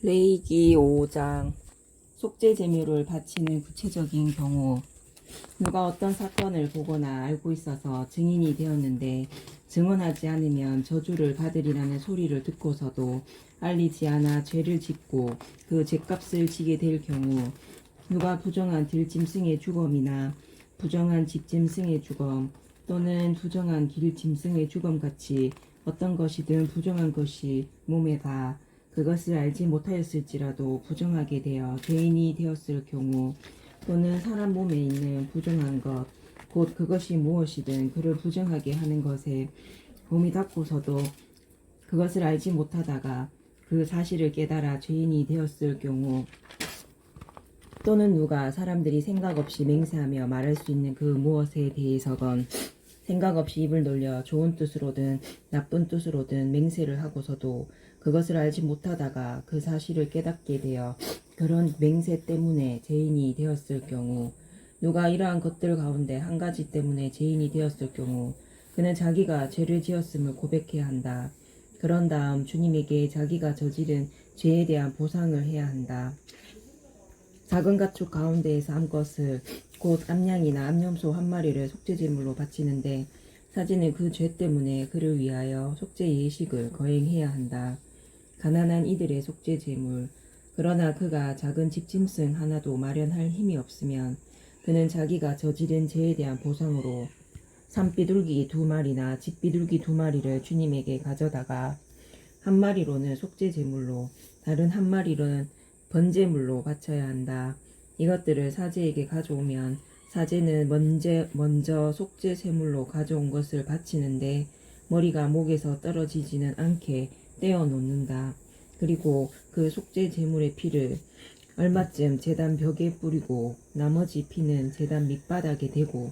레위기 5장 속죄 제물을 바치는 구체적인 경우. 누가 어떤 사건을 보거나 알고 있어서 증인이 되었는데 증언하지 않으면 저주를 받으리라는 소리를 듣고서도 알리지 않아 죄를 짓고 그 죄값을 지게 될 경우, 누가 부정한 들짐승의 주검이나 부정한 집짐승의 주검 또는 부정한 길짐승의 주검같이 어떤 것이든 부정한 것이 몸에 다 그것을 알지 못하였을지라도 부정하게 되어 죄인이 되었을 경우, 또는 사람 몸에 있는 부정한 것, 곧 그것이 무엇이든 그를 부정하게 하는 것에 몸이 닿고서도 그것을 알지 못하다가 그 사실을 깨달아 죄인이 되었을 경우, 또는 누가 사람들이 생각 없이 맹세하며 말할 수 있는 그 무엇에 대해서건 생각 없이 입을 놀려 좋은 뜻으로든 나쁜 뜻으로든 맹세를 하고서도 그것을 알지 못하다가 그 사실을 깨닫게 되어 그런 맹세 때문에 죄인이 되었을 경우, 누가 이러한 것들 가운데 한 가지 때문에 죄인이 되었을 경우 그는 자기가 죄를 지었음을 고백해야 한다. 그런 다음 주님에게 자기가 저지른 죄에 대한 보상을 해야 한다. 작은 가축 가운데에서 한 것을, 곧 암양이나 암염소 한 마리를 속죄제물로 바치는데 사제는 그 죄 때문에 그를 위하여 속죄 예식을 거행해야 한다. 가난한 이들의 속죄제물. 그러나 그가 작은 집짐승 하나도 마련할 힘이 없으면 그는 자기가 저지른 죄에 대한 보상으로 산비둘기 2마리나 집비둘기 2마리를 주님에게 가져다가 한 마리로는 속죄제물로 다른 한 마리는 번제물로 바쳐야 한다. 이것들을 사제에게 가져오면 사제는 먼저 속죄제물로 가져온 것을 바치는데 머리가 목에서 떨어지지는 않게 떼어 놓는다. 그리고 그 속죄제물의 피를 얼마쯤 제단 벽에 뿌리고 나머지 피는 제단 밑바닥에 대고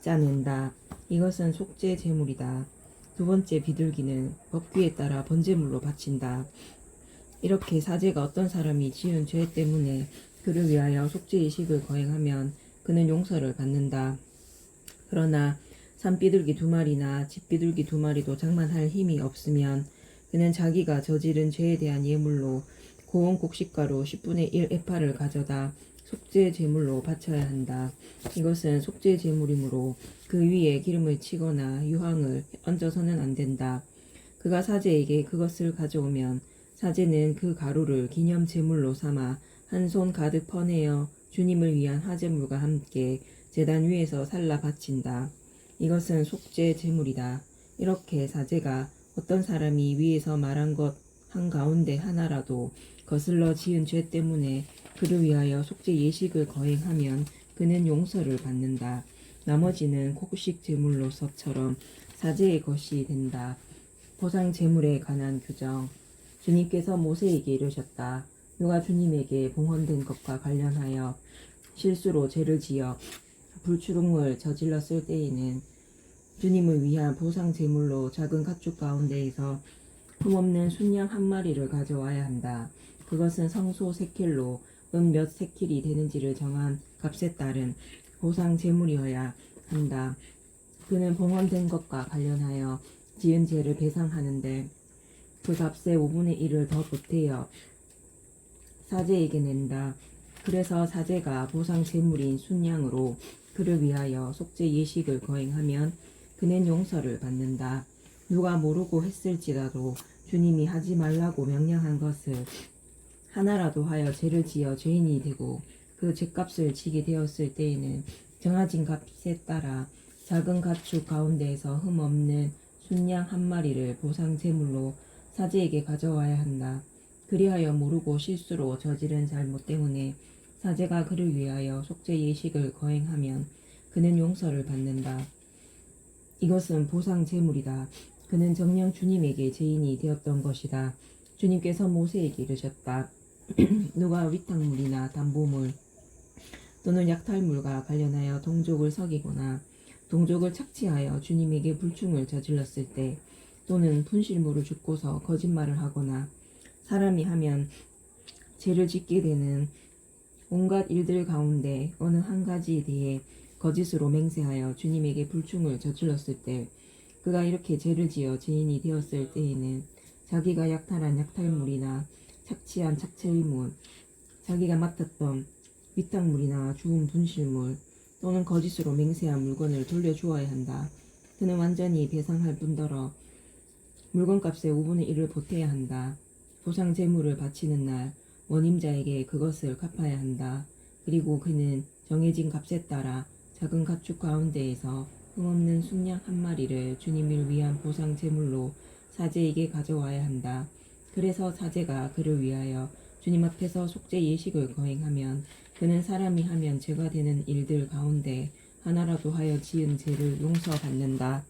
짜낸다. 이것은 속죄제물이다. 두 번째 비둘기는 법규에 따라 번제물로 바친다. 이렇게 사제가 어떤 사람이 지은 죄 때문에 그를 위하여 속죄의식을 거행하면 그는 용서를 받는다. 그러나 산비둘기 2마리나 집비둘기 2마리도 장만할 힘이 없으면 그는 자기가 저지른 죄에 대한 예물로 고운 곡식가루 10분의 1 에파를 가져다 속죄 제물로 바쳐야 한다. 이것은 속죄 제물이므로 그 위에 기름을 치거나 유황을 얹어서는 안 된다. 그가 사제에게 그것을 가져오면 사제는 그 가루를 기념 제물로 삼아 한 손 가득 퍼내어 주님을 위한 화제물과 함께 제단 위에서 살라 바친다. 이것은 속죄 제물이다. 이렇게 사제가 어떤 사람이 위에서 말한 것 한가운데 하나라도 거슬러 지은 죄 때문에 그를 위하여 속죄 예식을 거행하면 그는 용서를 받는다. 나머지는 곡식 제물로서처럼 사제의 것이 된다. 보상 제물에 관한 규정. 주님께서 모세에게 이르셨다. 누가 주님에게 봉헌된 것과 관련하여 실수로 죄를 지어 불추릉을 저질렀을 때에는 주님을 위한 보상 제물로 작은 가축 가운데에서 흠없는 순양 한 마리를 가져와야 한다. 그것은 성소 세켈로 은 몇 세킬이 되는지를 정한 값에 따른 보상 제물이어야 한다. 그는 봉헌된 것과 관련하여 지은 죄를 배상하는데 그 값의 5분의 1을 더 보태어 사제에게 낸다. 그래서 사제가 보상 제물인 순양으로 그를 위하여 속죄 예식을 거행하면 그는 용서를 받는다. 누가 모르고 했을지라도 주님이 하지 말라고 명령한 것을 하나라도 하여 죄를 지어 죄인이 되고 그 죄값을 지게 되었을 때에는 정해진 값에 따라 작은 가축 가운데에서 흠없는 순양 한 마리를 보상 제물로 사제에게 가져와야 한다. 그리하여 모르고 실수로 저지른 잘못 때문에 사제가 그를 위하여 속죄 예식을 거행하면 그는 용서를 받는다. 이것은 보상 제물이다. 그는 정녕 주님에게 죄인이 되었던 것이다. 주님께서 모세에게 이르셨다. 누가 위탁물이나 담보물 또는 약탈물과 관련하여 동족을 속이거나 동족을 착취하여 주님에게 불충을 저질렀을 때, 또는 분실물을 줍고서 거짓말을 하거나 사람이 하면 죄를 짓게 되는 온갖 일들 가운데 어느 한 가지에 대해 거짓으로 맹세하여 주님에게 불충을 저질렀을 때, 그가 이렇게 죄를 지어 죄인이 되었을 때에는 자기가 약탈한 약탈물이나 착취한 착취의무, 자기가 맡았던 위탁물이나 주운 분실물 또는 거짓으로 맹세한 물건을 돌려주어야 한다. 그는 완전히 배상할 뿐더러 물건값의 5분의 1을 보태야 한다. 보상 재물을 바치는 날 원임자에게 그것을 갚아야 한다. 그리고 그는 정해진 값에 따라 작은 가축 가운데에서 흠없는 순양 한 마리를 주님을 위한 보상 제물로 사제에게 가져와야 한다. 그래서 사제가 그를 위하여 주님 앞에서 속죄 예식을 거행하면 그는 사람이 하면 죄가 되는 일들 가운데 하나라도 하여 지은 죄를 용서받는다.